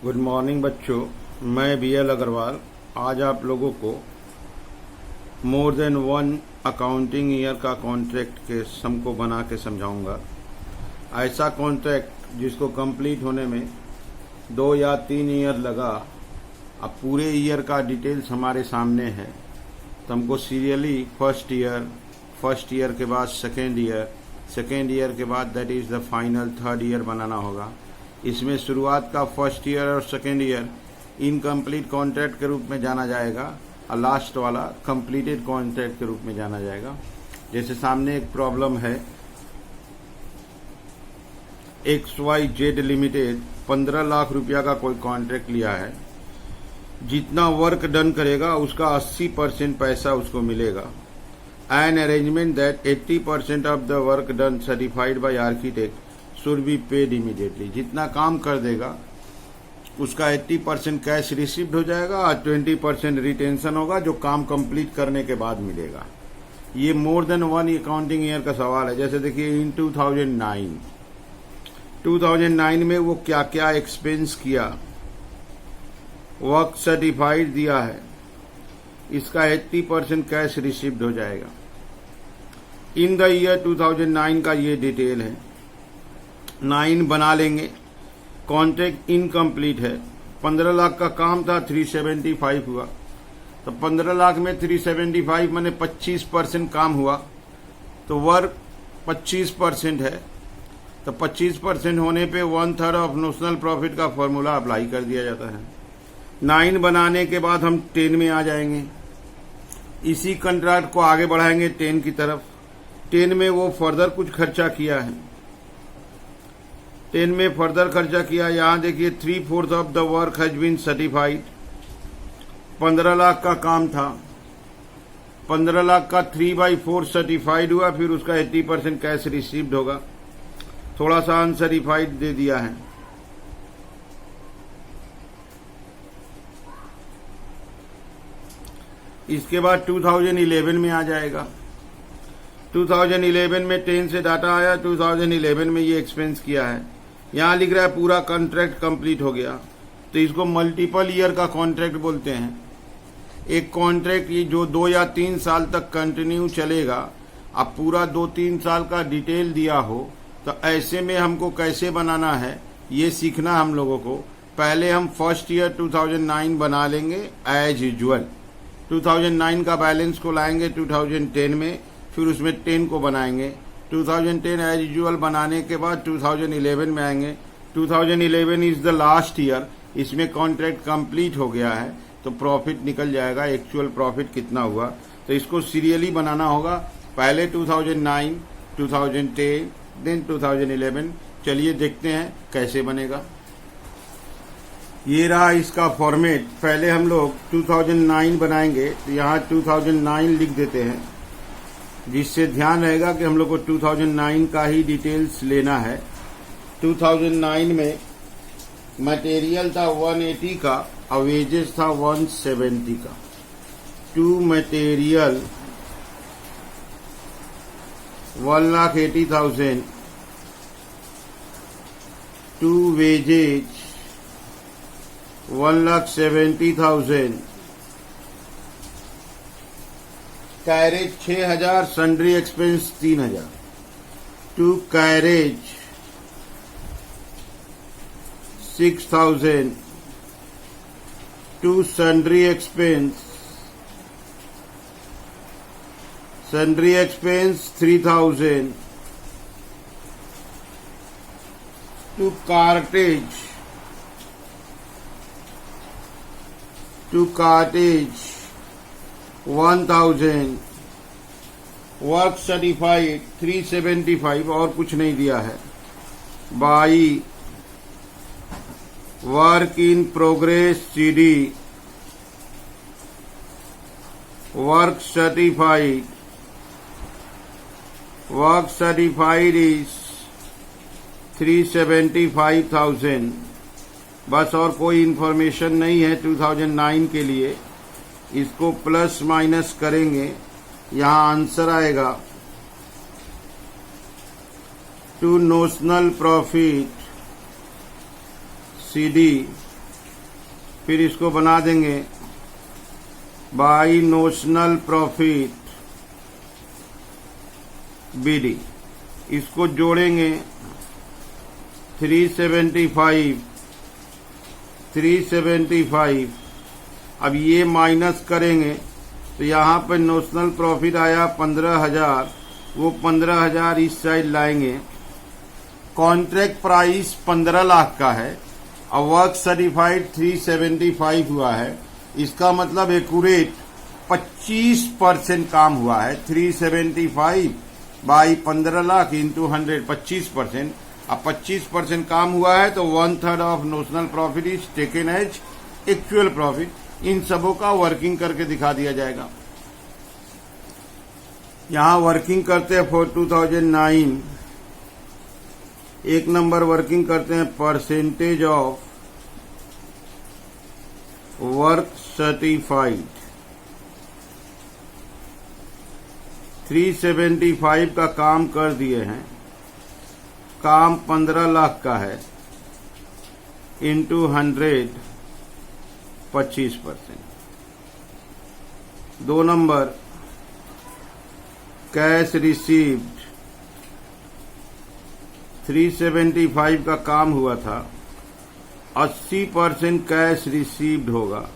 Good morning बच्चों, मैं BL Agarwal आज आप लोगों को more than one accounting year का कॉन्ट्रैक्ट के सम को बना के समझाऊंगा। ऐसा कॉन्ट्रैक्ट जिसको कंप्लीट होने में 2 या 3 ईयर लगा। अब पूरे ईयर का डिटेल्स हमारे सामने है, तो हमको सीरियली फर्स्ट ईयर के बाद सेकेंड ईयर के बाद that is the final third year बनाना होगा। इसमें शुरुआत का फर्स्ट ईयर और सेकेंड ईयर इनकम्प्लीट कॉन्ट्रैक्ट के रूप में जाना जाएगा और लास्ट वाला कंप्लीटेड कॉन्ट्रैक्ट के रूप में जाना जाएगा। जैसे सामने एक प्रॉब्लम है, XYZ लिमिटेड 15 लाख रुपया का कोई कॉन्ट्रैक्ट लिया है। जितना वर्क डन करेगा उसका 80% पैसा उसको मिलेगा। An arrangement that 80% of the work done certified by architect should be paid immediately. जितना काम कर देगा उसका 80% कैश रिसीव्ड हो जाएगा और 20% रिटेंशन होगा जो काम कंप्लीट करने के बाद मिलेगा। ये more than one accounting year का सवाल है। जैसे देखिए इन 2009 में वो क्या क्या एक्सपेंस किया, वर्क सर्टिफाइड दिया है, इसका 80% कैश रिसीव्ड हो जाएगा। इन द ईयर 2009 का ये डिटेल है। 9 बना लेंगे। कॉन्ट्रैक्ट इनकम्प्लीट है। 15 लाख का काम था, 375 हुआ। तो 15 लाख में 375 माने 25% काम हुआ, तो वर्क 25% है। तो 25% होने पे 1/3 ऑफ नोशनल प्रॉफिट का फॉर्मूला अप्लाई कर दिया जाता है। 9 बनाने के बाद हम 10 में आ जाएंगे। इसी कॉन्ट्रैक्ट को आगे बढ़ाएंगे 10 की तरफ। 10 में वो फर्दर कुछ खर्चा किया है। 10 में फर्दर खर्चा किया। यहां देखिए 3/4 of the work has been certified. 15 lakh का काम था, 15 लाख का 3/4 सर्टिफाइड हुआ, फिर उसका 80% कैश रिसीव्ड होगा। थोड़ा सा अनसर्टिफाइड दे दिया है। इसके बाद 2011 में आ जाएगा। 2011 में 10 से डाटा आया, 2011 में ये एक्सपेंस किया है। यहां लिख रहा है पूरा कॉन्ट्रैक्ट कंप्लीट हो गया, तो इसको मल्टीपल ईयर का कॉन्ट्रैक्ट बोलते हैं। एक कॉन्ट्रैक्ट जो 2 या 3 साल तक कंटिन्यू चलेगा। अब पूरा 2-3 साल का डिटेल दिया हो तो ऐसे में हमको कैसे बनाना है ये सीखना हम लोगों को। पहले हम फर्स्ट ईयर 2009 बना लेंगे एज यूजुअल। 2009 का बैलेंस को लाएंगे 2010 में, फिर उसमें 10 को बनाएंगे। 2010 एज यूजुअल बनाने के बाद 2011 में आएंगे। 2011 इज द लास्ट ईयर। इसमें कॉन्ट्रैक्ट कंप्लीट हो गया है, तो प्रॉफिट निकल जाएगा। एक्चुअल प्रॉफिट कितना हुआ, तो इसको सीरियली बनाना होगा। पहले 2009, 2010, देन 2011। चलिए देखते हैं कैसे बनेगा। ये रहा इसका फॉर्मेट। पहले हम लोग 2009 बनाएंगे, तो यहाँ 2009 लिख देते हैं, जिससे ध्यान रहेगा कि हम लोग को 2009 का ही डिटेल्स लेना है। 2009 में मटेरियल था 180 का और वेजेस था 170 का। To material 1,80,000, to wages 1,70,000, carriage 6,000, sundry expense 3,000। To carriage 6,000, to sundry expense 3,000, to cartage 1,000, work certified 375 और कुछ नहीं दिया है। By work in progress CD, work certified is 375,000। बस और कोई इंफॉर्मेशन नहीं है 2009 के लिए। इसको प्लस माइनस करेंगे, यहां आंसर आएगा to notional profit CD फिर इसको बना देंगे बाई नोशनल प्रॉफिट बीडी, इसको जोड़ेंगे 375। अब ये माइनस करेंगे तो यहाँ पर नोशनल प्रॉफिट आया 15,000, वो 15,000 इस साइड लाएंगे। कॉन्ट्रैक्ट प्राइस 15 लाख का है, अब वर्क सर्टिफाइड 375 हुआ है, इसका मतलब एक्यूरेट 25% काम हुआ है। 375 बाई 15 लाख इंटू 100, 25%। अब 25% काम हुआ है तो 1/3 of notional profit is taken as actual profit. इन सबों का वर्किंग करके दिखा दिया जाएगा। यहां वर्किंग करते हैं फॉर 2009, एक नंबर वर्किंग करते हैं परसेंटेज ऑफ वर्क सर्टिफाइड। 375 का काम कर दिए हैं, काम 15 लाख का है, इंटू 100 25%। 2 नंबर कैश रिसीव्ड, 375 का काम हुआ था, 80% कैश रिसीव्ड होगा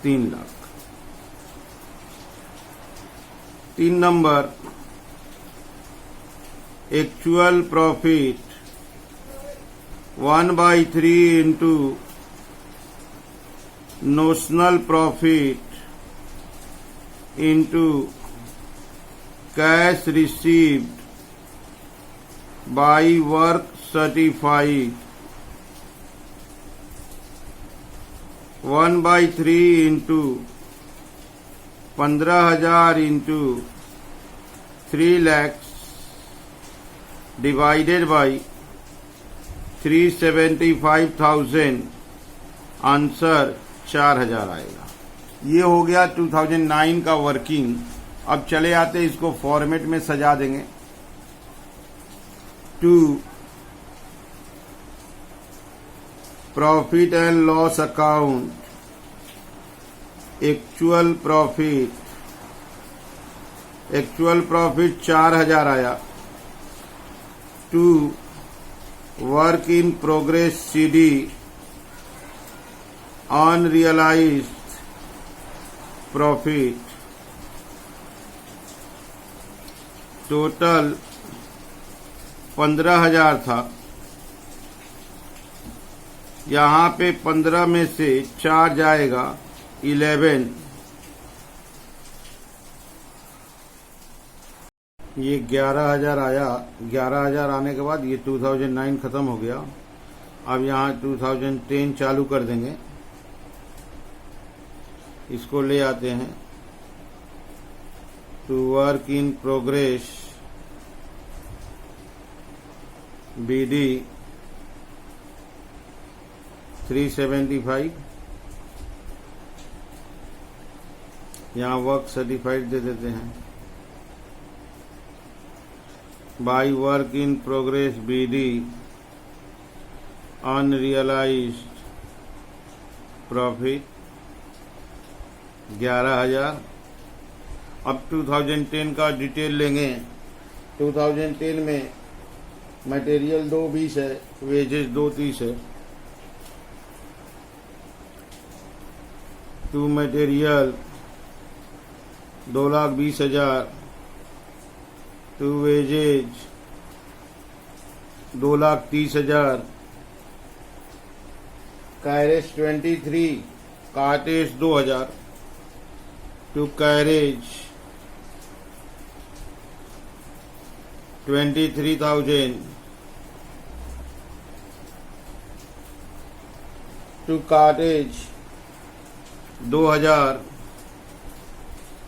3 lakh. 3 number actual profit 1/3 into notional profit into cash received by work certified 1/3 into 15,000 into 3 lakhs divided by 375,000, answer 4,000 आएगा। ये हो गया 2009 का वर्किंग। अब चले आते इसको फॉर्मेट में सजा देंगे। To profit and loss account, actual profit 4,000 आया। To work in progress CD unrealised profit, total 15,000 था, यहां पे 15 में से 4 जाएगा 11, ये 11,000 आया। 11,000 आने के बाद ये 2009 खत्म हो गया। अब यहाँ 2010 चालू कर देंगे, इसको ले आते हैं। To work in progress BD 375, यहाँ वर्क सर्टिफाइड दे देते हैं। By work in progress BD unrealised profit 11,000। अब 2010 का डिटेल लेंगे। 2010 में मटेरियल 220 है, वेजेस 230 है। To material 2,20,000, to wages 2,30,000, carriage 23, cartage 2,000, to carriage 23,000, to cartage 2,000,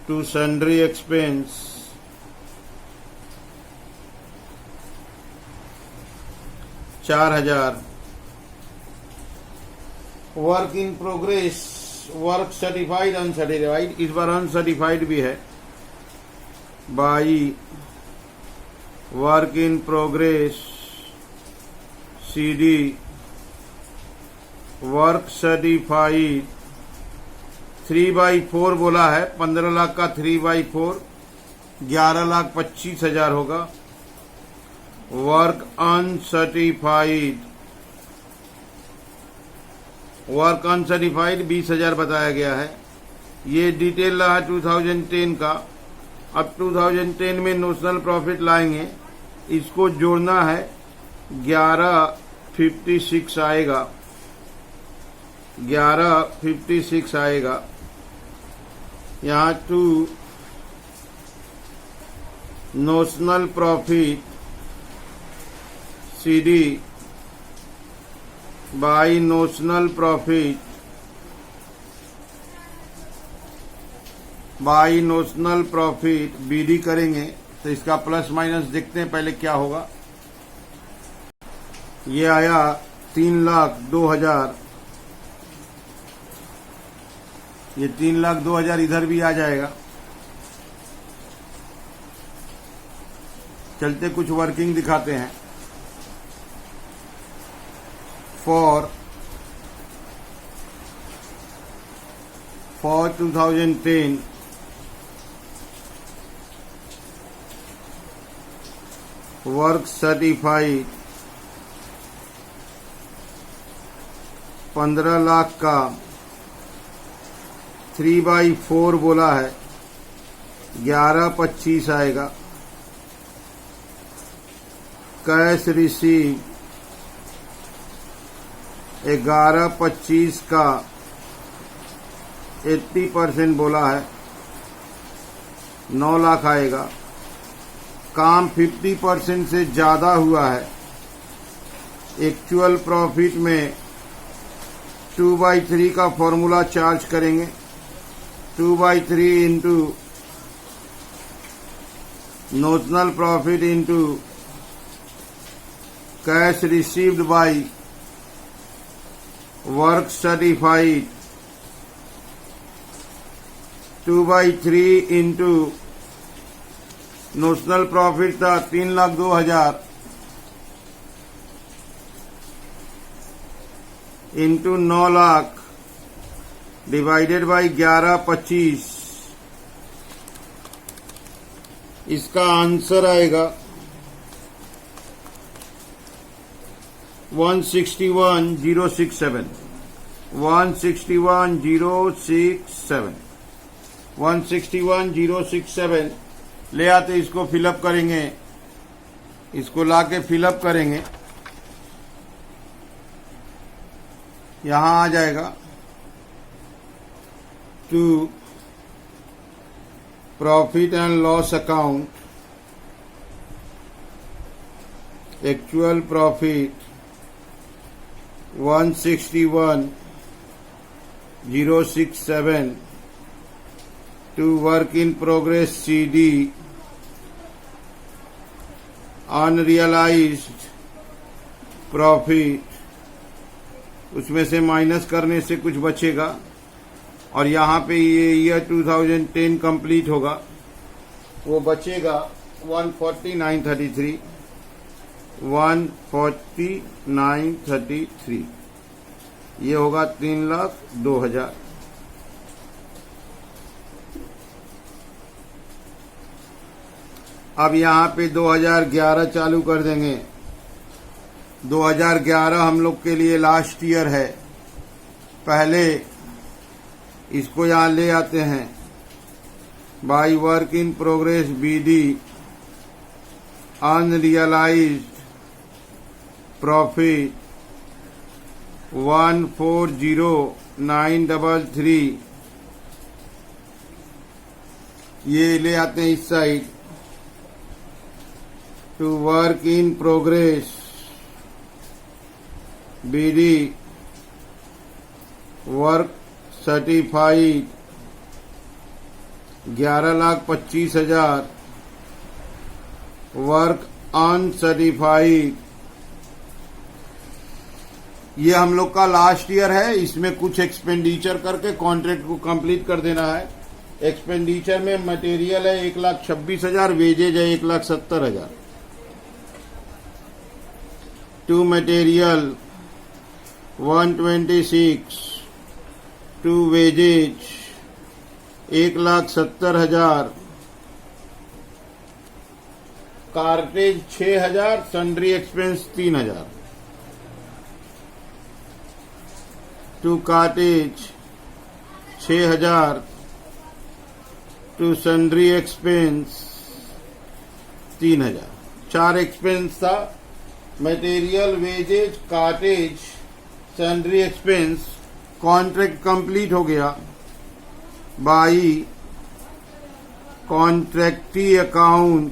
to sundry expense 4,000। Work in progress, work certified uncertified, इस बार अनसर्टिफाइड भी है। By work in progress CD work certified 3/4 बोला है, 15 लाख का 3/4 11,25,000 होगा। वर्क अनसर्टिफाइड 20,000 बताया गया है। ये डिटेल रहा 2010 का। अब 2010 में नोशनल प्रॉफिट लाएंगे, इसको जोड़ना है 1156 आएगा, 1156 आएगा। यहाँ to notional profit CD by notional profit by notional profit BD करेंगे तो इसका प्लस माइनस देखते हैं पहले क्या होगा। ये आया 3,02,000, ये 3,02,000 इधर भी आ जाएगा। चलते कुछ वर्किंग दिखाते हैं। फॉर 2010 वर्क सर्टिफाइड 15 लाख का 3/4 बोला है, 11,25 आएगा। कैश रिसीव 11,25 का 80% बोला है, 9 लाख आएगा। काम 50% से ज्यादा हुआ है। एक्चुअल प्रॉफिट में 2/3 का फॉर्मूला चार्ज करेंगे। 2/3 into notional profit into cash received by work certified 2/3 into notional profit था 3,02,000 इंटू 9 लाख डिवाइडेड बाई 11,25। इसका आंसर आएगा 161,067 161,067 161,067 ले आते, इसको फिलअप करेंगे, इसको लाके फिलअप करेंगे। यहां आ जाएगा to profit and loss account, actual profit 161,067 to work in progress CD unrealised profit, उसमें से माइनस करने से कुछ बचेगा और यहाँ पे ये ईयर 2010 कंप्लीट होगा, वो बचेगा 149,33 149,33, ये होगा 3,02,000। अब यहाँ पे 2011 चालू कर देंगे। 2011 हम लोग के लिए लास्ट ईयर है। पहले इसको यहाँ ले आते हैं, by work in progress BD unrealised profit 140,933, ये ले आते हैं इस side. To work in progress BD work certified 11,25,000 work uncertified. ये हम लोग का लास्ट ईयर है, इसमें कुछ एक्सपेंडिचर करके कॉन्ट्रैक्ट को कंप्लीट कर देना है। एक्सपेंडिचर में मटेरियल है 1,26,000, वेजेज है 1,70,000। To material 126 to wages 1,70,000, cartage 6,000, sundry expense 3,000, to cartage 6,000, to sundry expense 3,000। 4 expense था, material, wages, cartage, sundry expense. Contract complete हो गया by contractee account,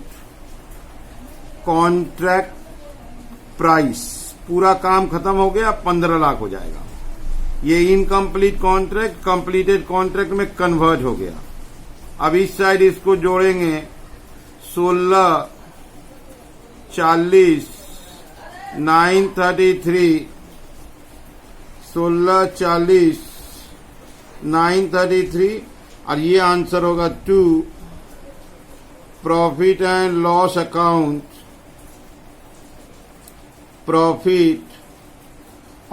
contract price. पूरा काम खत्म हो गया, 15 लाख हो जाएगा। ये इनकम्प्लीट कॉन्ट्रैक्ट कंप्लीटेड कॉन्ट्रैक्ट में कन्वर्ट हो गया। अब इस साइड इसको जोड़ेंगे 16, 40, 933, 16, 40, 933, और ये आंसर होगा 2 profit and loss account, profit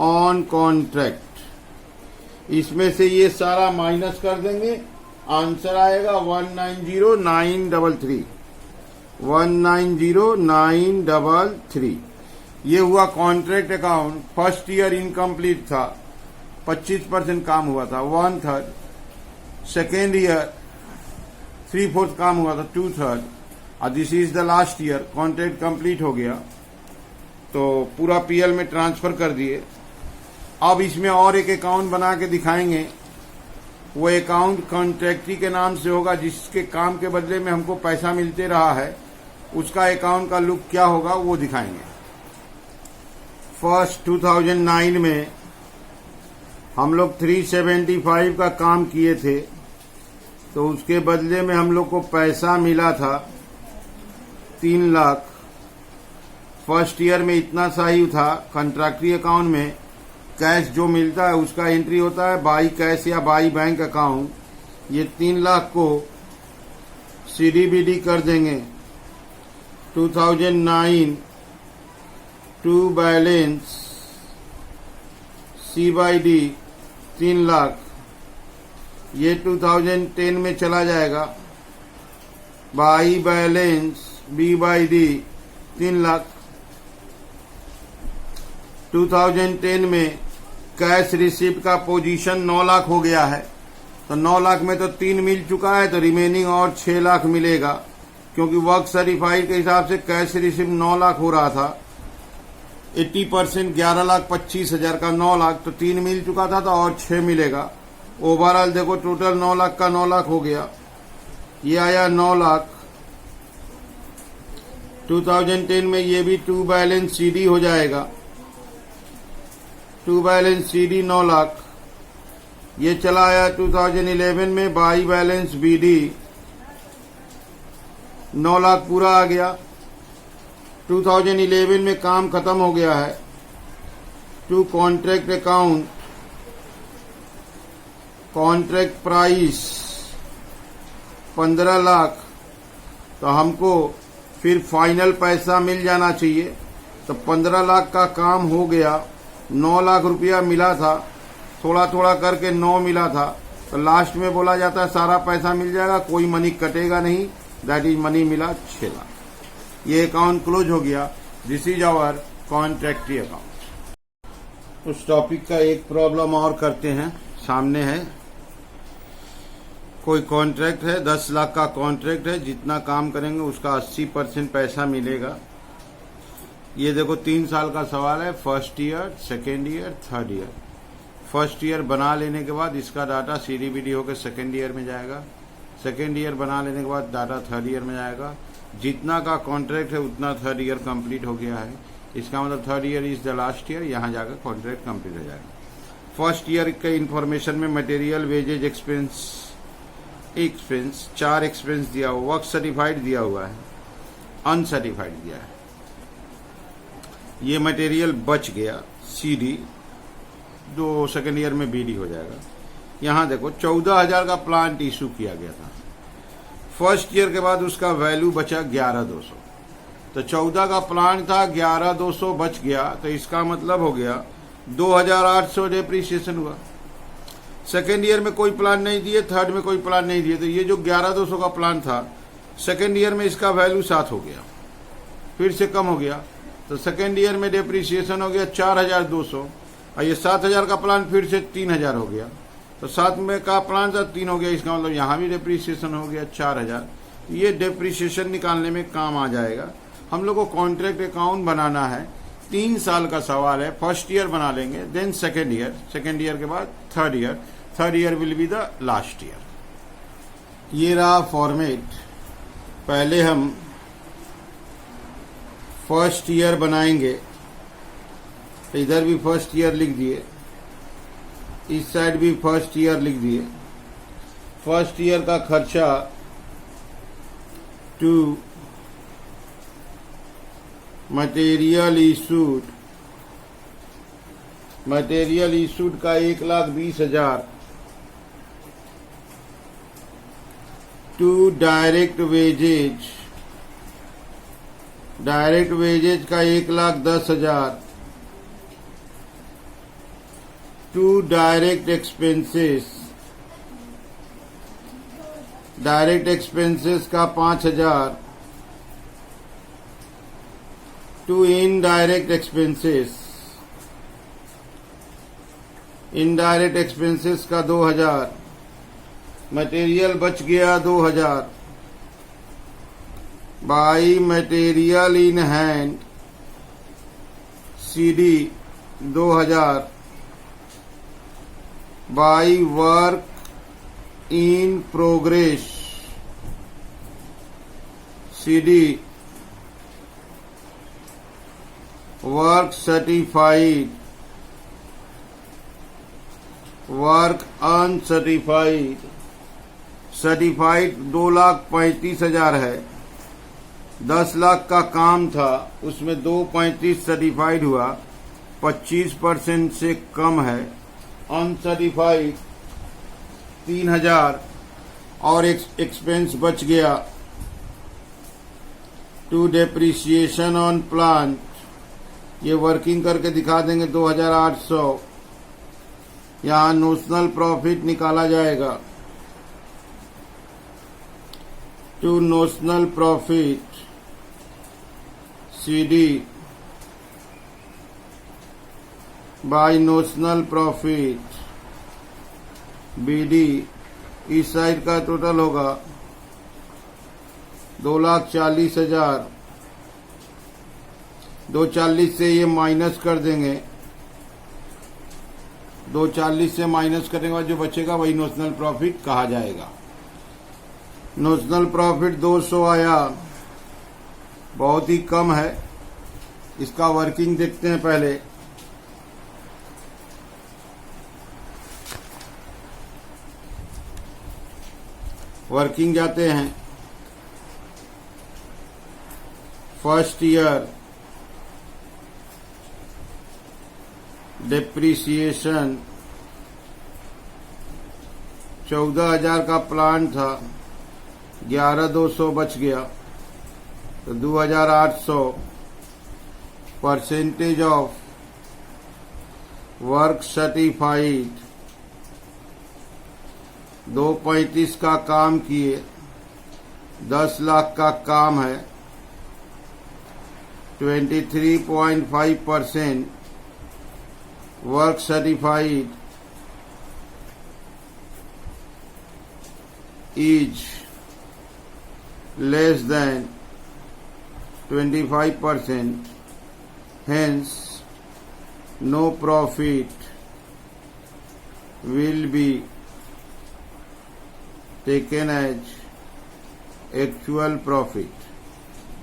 on contract. इसमें से ये सारा माइनस कर देंगे, आंसर आएगा 190,933, 190,933। ये हुआ contract account. First year incomplete था, 25% काम हुआ था, 1/3। सेकेंड ईयर 3/4 काम हुआ था, 2/3। और this is the last year. Contract complete हो गया तो पूरा पीएल में ट्रांसफर कर दिए। अब इसमें और एक अकाउंट बना के दिखाएंगे। वो अकाउंट कॉन्ट्रैक्टी के नाम से होगा, जिसके काम के बदले में हमको पैसा मिलते रहा है। उसका अकाउंट का लुक क्या होगा वो दिखाएंगे। फर्स्ट 2009 में हम लोग 375 का काम किए थे, तो उसके बदले में हम लोग को पैसा मिला था 3 लाख। फर्स्ट ईयर में इतना सा ही था। कंट्रैक्टरी अकाउंट में कैश जो मिलता है उसका एंट्री होता है बाई कैश या बाई बैंक अकाउंट। ये 3 लाख को सीडीबीडी कर देंगे। 2009 टू बैलेंस सी/डी 3 लाख, ये 2010 में चला जाएगा। By balance बी/डी 3 lakh. 2010 में कैश रिसीप्ट का पोजीशन 9 लाख हो गया है, तो 9 लाख में तो 3 मिल चुका है, तो रिमेनिंग और 6 लाख मिलेगा, क्योंकि वर्क सर्टिफाइड के हिसाब से कैश रिसीप्ट 9 लाख हो रहा था। 80% 11,25,000 का 9 लाख, तो 3 मिल चुका था, तो और 6 मिलेगा। ओवरऑल देखो टोटल 9 लाख का 9 लाख हो गया। ये आया 9 लाख। 2010 में ये भी टू बैलेंस सीडी हो जाएगा। To balance CD 9 lakh. ये चला आया 2011 में बाई बैलेंस बीडी 9 लाख पूरा आ गया। 2011 में काम खत्म हो गया है। To contract account, contract price 15 lakh, तो हमको फिर फाइनल पैसा मिल जाना चाहिए। तो 15 लाख का काम हो गया। 9 लाख रुपया मिला था, थोड़ा थोड़ा करके 9 मिला था, तो लास्ट में बोला जाता है सारा पैसा मिल जाएगा, कोई मनी कटेगा नहीं। दैट इज मनी मिला 6 लाख। ये अकाउंट क्लोज हो गया। This is our contractee account. उस टॉपिक का एक प्रॉब्लम और करते हैं, सामने है। कोई कॉन्ट्रैक्ट है, 10 लाख का कॉन्ट्रैक्ट है, जितना काम करेंगे उसका 80% पैसा मिलेगा। ये देखो 3 साल का सवाल है। First year, second year, third year. First year बना लेने के बाद इसका डाटा सीडीबीडी होकर सेकेंड ईयर में जाएगा। सेकेंड ईयर बना लेने के बाद डाटा थर्ड ईयर में जाएगा। जितना का कॉन्ट्रैक्ट है उतना थर्ड ईयर कंप्लीट हो गया है। इसका मतलब third year is the last year, यहाँ जाकर कॉन्ट्रैक्ट कंप्लीट हो जाएगा। फर्स्ट ईयर के इन्फॉर्मेशन में मटेरियल, वेजेज, एक्सपेंस 4 एक्सपेंस दिया हुआ, वर्क सर्टिफाइड दिया हुआ है, अनसर्टिफाइड दिया है। ये मटेरियल बच गया सीडी, जो सेकेंड ईयर में बीडी हो जाएगा। यहाँ देखो 14,000 का प्लांट इशू किया गया था। फर्स्ट ईयर के बाद उसका वैल्यू बचा 11,200। तो 14 का प्लांट था, 11,200 बच गया। तो इसका मतलब हो गया 2800 डेप्रीशिएशन हुआ। सेकेंड ईयर में कोई प्लान नहीं दिए, थर्ड में कोई प्लान नहीं दिए, तो ये जो 11200 का प्लान था सेकेंड ईयर में इसका वैल्यू 7 हो गया, फिर से कम हो गया। तो सेकेंड ईयर में डेप्रीशिएशन हो गया 4200, और ये 7000 का प्लान फिर से 3000 हो गया। तो 7 में का प्लान था 3 हो गया, इसका मतलब यहाँ भी डेप्रीशिएशन हो गया 4000। ये डेप्रीशिएशन निकालने में काम आ जाएगा। हम लोग को कॉन्ट्रैक्ट अकाउंट बनाना है, 3 साल का सवाल है। फर्स्ट ईयर बना लेंगे, देन सेकेंड ईयर के बाद third year will be the last year. ये रहा फॉर्मेट। पहले हम फर्स्ट ईयर बनाएंगे, इधर भी फर्स्ट ईयर लिख दिए, इस साइड भी फर्स्ट ईयर लिख दिए। फर्स्ट ईयर का खर्चा टू मटेरियल इशूड का 1,20,000, टू डायरेक्ट वेजेज का 1,10,000, टू डायरेक्ट एक्सपेंसेस का 5,000, टू इनडायरेक्ट एक्सपेंसेस का 2,000, मटेरियल बच गया 2,000, by material in hand CD 2,000, by work in progress CD, work certified, work uncertified. Certified 2,35,000 है, 10 लाख का काम था, उसमें 2,35 सर्टिफाइड हुआ, 25% से कम है। अनसर्टिफाइड 3,000 और एक्सपेंस बच गया। टू डेप्रीशिएशन ऑन प्लांट, ये वर्किंग करके दिखा देंगे 2,800। यहाँ नोशनल प्रॉफिट निकाला जाएगा। To notional profit CD by notional profit BD, इस साइड का टोटल होगा 2,40,000। 240 से ये माइनस कर देंगे, 240 से माइनस करने के बाद जो बचेगा वही नोशनल प्रॉफिट कहा जाएगा। नोशनल प्रॉफिट 200 आया, बहुत ही कम है। इसका वर्किंग देखते हैं पहले। वर्किंग जाते हैं। फर्स्ट ईयर डेप्रीसिएशन 14,000 का प्लान था, 11,200 बच गया, तो 2,800। परसेंटेज ऑफ वर्क सर्टिफाइड 2,35 का काम किए, 10 लाख का काम है, 23.5% work certified is less than 25%, hence no profit will be taken as actual profit।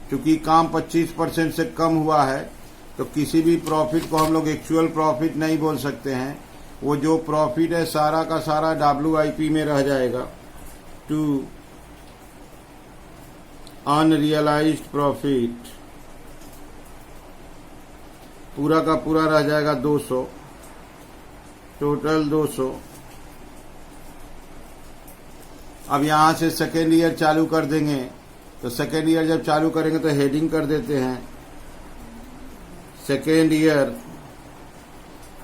क्योंकि काम 25% से कम हुआ है तो किसी भी प्रॉफिट को हम लोग एक्चुअल प्रॉफिट नहीं बोल सकते हैं। वो जो प्रॉफिट है सारा का सारा WIP में रह जाएगा। टू अनरियलाइज्ड प्रॉफिट पूरा का पूरा रह जाएगा 200, टोटल 200। अब यहां से सेकेंड ईयर चालू कर देंगे, तो सेकेंड ईयर जब चालू करेंगे तो हेडिंग कर देते हैं सेकेंड ईयर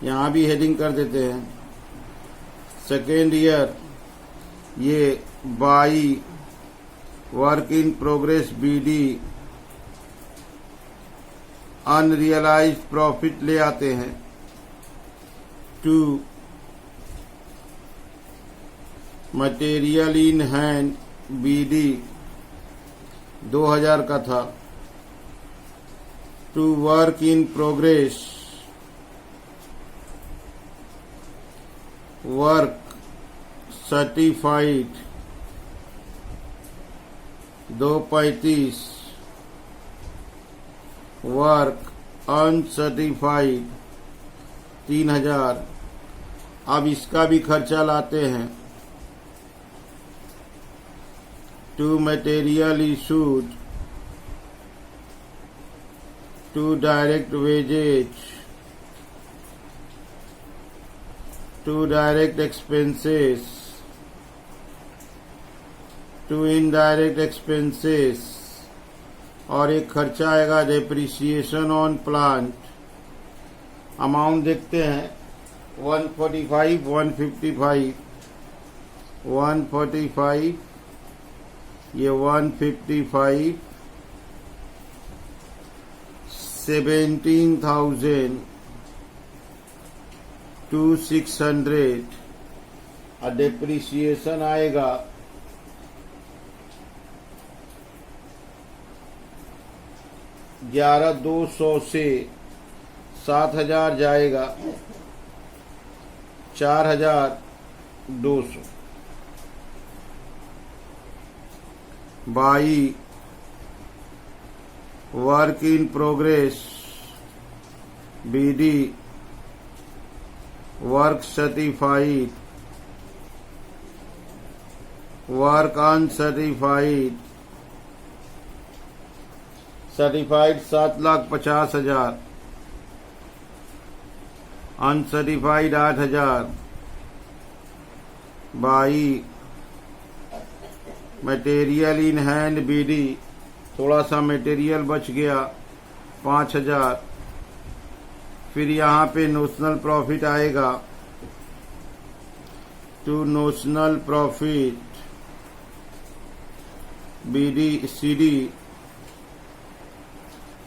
यहाँ भी हेडिंग कर देते हैं। सेकेंड ईयर ये by work in progress BD unrealised profit ले आते हैं to material in hand BD 2000 का था to work in progress work certified 235 work uncertified 3000। अब इसका भी खर्चा लाते हैं to material issued to direct wages to direct expenses to indirect expenses और एक खर्चा आएगा डेप्रिसिएशन ऑन प्लांट। अमाउंट देखते हैं 145 155 145 ये 155 17,000 टू 600 और डेप्रिसिएशन आएगा 11,200 से 7,000 जाएगा 4,200 by work in progress BD work certified work uncertified certified 7,50,000 uncertified 8,000 by material in hand BD थोड़ा सा मटेरियल बच गया 5,000। फिर यहाँ पे नोशनल प्रॉफिट आएगा to notional profit BD CD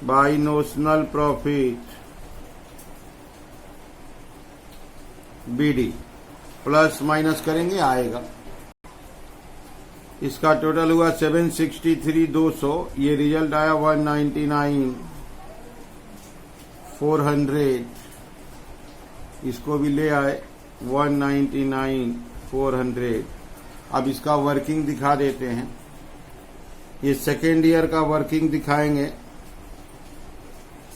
by notional profit BD plus minus करेंगे आएगा। इसका टोटल हुआ 763,200। ये रिजल्ट आया 199,400। इसको भी ले आए 199,400। अब इसका वर्किंग दिखा देते हैं। ये सेकेंड ईयर का वर्किंग दिखाएंगे।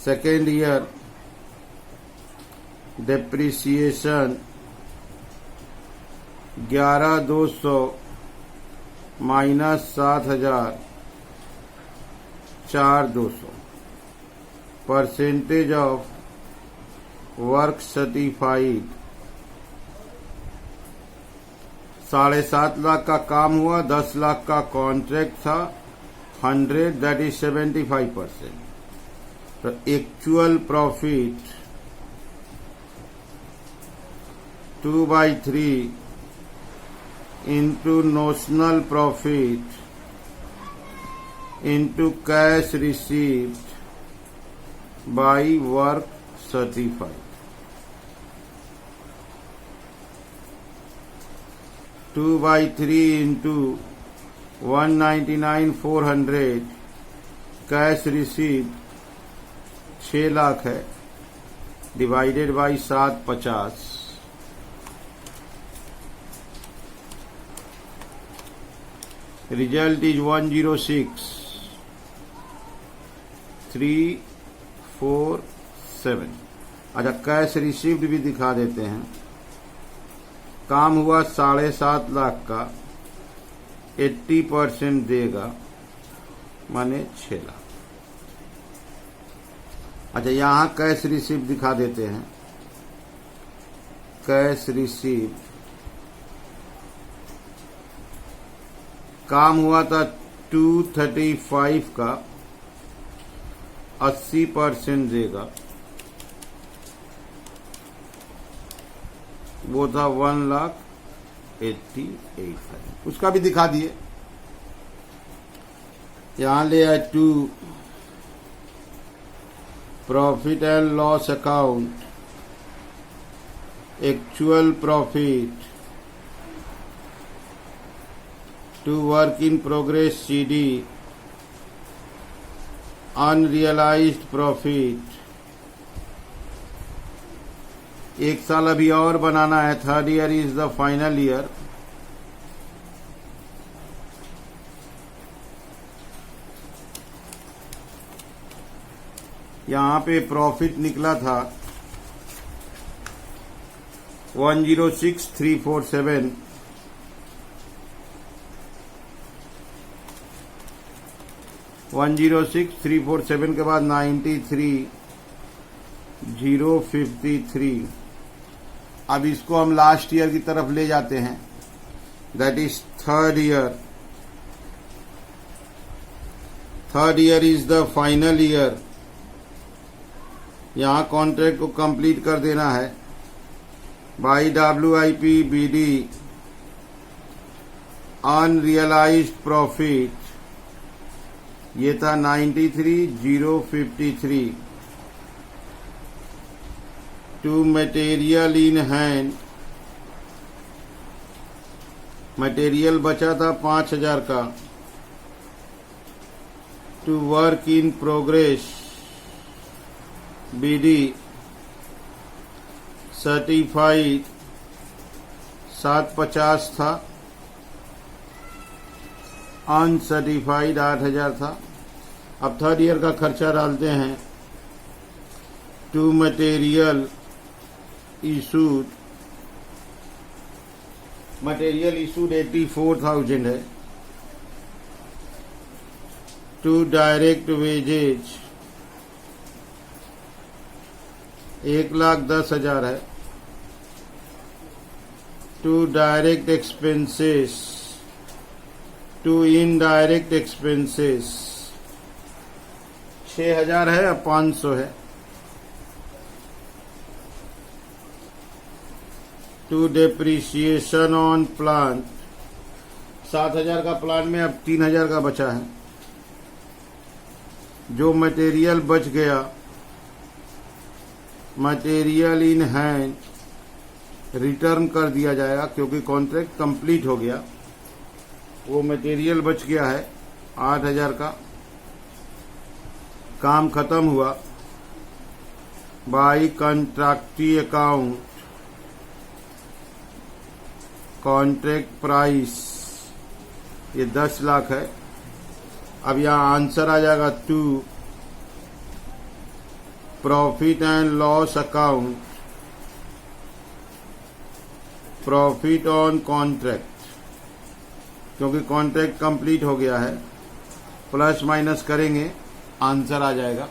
Second year depreciation 11,200 minus 7,000 4,200 percentage of work certified 7.5 lakh का काम हुआ, 10 लाख का कॉन्ट्रैक्ट था, 100 दैट इज 75%। तो actual profit 2/3 into notional profit into cash received by work certified. 2/3 into 199,400 cash received 6 lakh है, डिवाइडेड बाई 750 रिजल्ट इज 106,347। अच्छा कैश रिसीव्ड भी दिखा देते हैं। काम हुआ 7.5 लाख का, 80% देगा माने 6 लाख। अच्छा यहां कैश रिसीव्ड दिखा देते हैं। कैश रिसीव्ड काम हुआ था 235 का, 80% देगा वो था 1,88,000, उसका भी दिखा दिए। यहां ले आए to profit and loss account, actual profit, to work in progress CD, unrealised profit. एक साल अभी और बनाना है, third year is the final year. यहां पे प्रॉफिट निकला था 106,347, 106,347 के बाद 93,053। अब इसको हम लास्ट ईयर की तरफ ले जाते हैं, that is third year. Third year is the final year. यहां कॉन्ट्रैक्ट को कंप्लीट कर देना है by WIP BD, unrealised profit ये था 93,053। To material in hand, material बचा था 5,000 का। To work in progress BD certified 750 था, अनसर्टिफाइड 8,000 था। अब थर्ड ईयर का खर्चा डालते हैं। To material issued, material issued 84,000 है। टू डायरेक्ट वेजेज 1,10,000 है। To direct expenses, to indirect expenses 6,000 है, अब 500 है। टू डेप्रिसिएशन ऑन प्लांट 7,000 का प्लांट में, अब 3,000 का बचा है। जो मटेरियल बच गया, मटेरियल इन हैंड रिटर्न कर दिया जाएगा क्योंकि कॉन्ट्रैक्ट कंप्लीट हो गया। वो मटेरियल बच गया है 8,000 का, काम खत्म हुआ। By contractee account, contract price ये 10 लाख है। अब यहां आंसर आ जाएगा to profit and loss account, profit on contract, क्योंकि कॉन्ट्रैक्ट कंप्लीट हो गया है। प्लस माइनस करेंगे, आंसर आ जाएगा।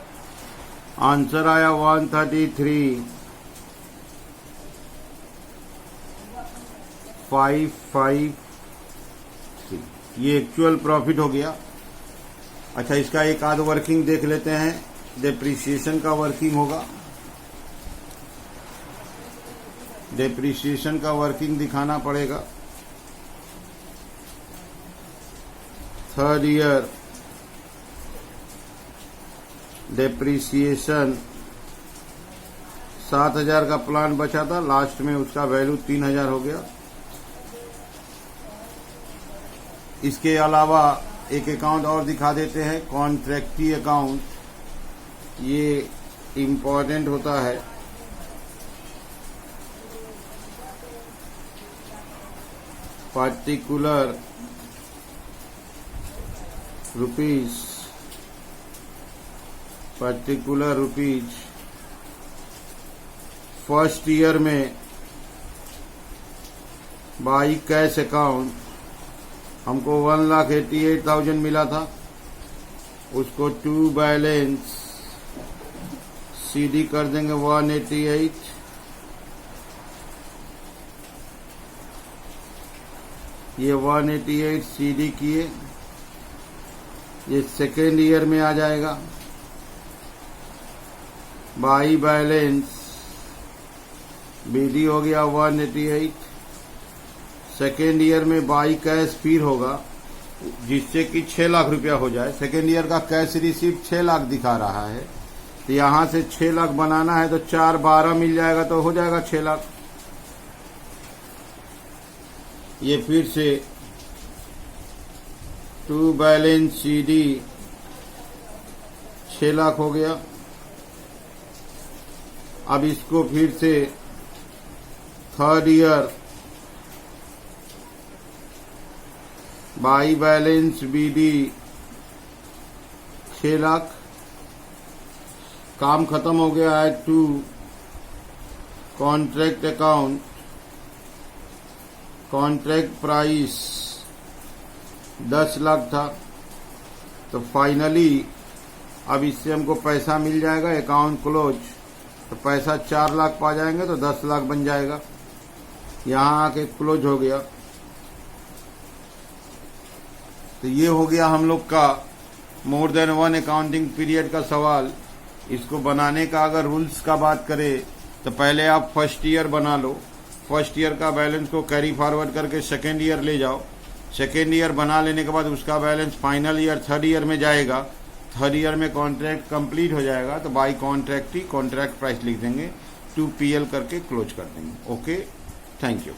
आंसर आया 133,553। ये एक्चुअल प्रॉफिट हो गया। अच्छा, इसका एक आध वर्किंग देख लेते हैं। डेप्रिसिएशन का वर्किंग होगा, डेप्रिसिएशन का वर्किंग दिखाना पड़ेगा। थर्ड ईयर डेप्रिसिएशन 7,000 का प्लान बचा था, लास्ट में उसका वैल्यू 3,000 हो गया। इसके अलावा एक अकाउंट और दिखा देते हैं, कॉन्ट्रैक्टी अकाउंट। ये इम्पोर्टेंट होता है। पर्टिकुलर रुपीज फर्स्ट ईयर में बाई कैश अकाउंट हमको 1,88,000 मिला था, उसको टू बैलेंस CD कर देंगे 188। ये 188 CD किए, ये सेकेंड ईयर में आ जाएगा। बाई बैलेंस BD हो गया 188। सेकेंड ईयर में बाई कैश फिर होगा जिससे कि 6 लाख रुपया हो जाए। सेकेंड ईयर का कैश रिसीप्ट 6 लाख दिखा रहा है, तो यहां से 6 लाख बनाना है तो 4 12 मिल जाएगा तो हो जाएगा 6 लाख। ये फिर से टू बैलेंस CD 6 लाख हो गया। अब इसको फिर से third year by balance BD 6 lakh. काम खत्म हो गया है। To contract account, contract price 10 lakh था, तो फाइनली अब इससे हमको पैसा मिल जाएगा। अकाउंट क्लोज, तो पैसा 4 लाख पा जाएंगे तो 10 लाख बन जाएगा। यहाँ आके क्लोज हो गया। तो ये हो गया हम लोग का more than one accounting period का सवाल। इसको बनाने का अगर रूल्स का बात करें तो पहले आप फर्स्ट ईयर बना लो, फर्स्ट ईयर का बैलेंस को कैरी फॉरवर्ड करके सेकेंड ईयर ले जाओ। सेकेंड ईयर बना लेने के बाद उसका balance final year third year में जाएगा। थर्ड ईयर में कॉन्ट्रैक्ट कंप्लीट हो जाएगा तो by contract he contract price लिख देंगे, 2PL करके क्लोज कर देंगे। Okay, thank you.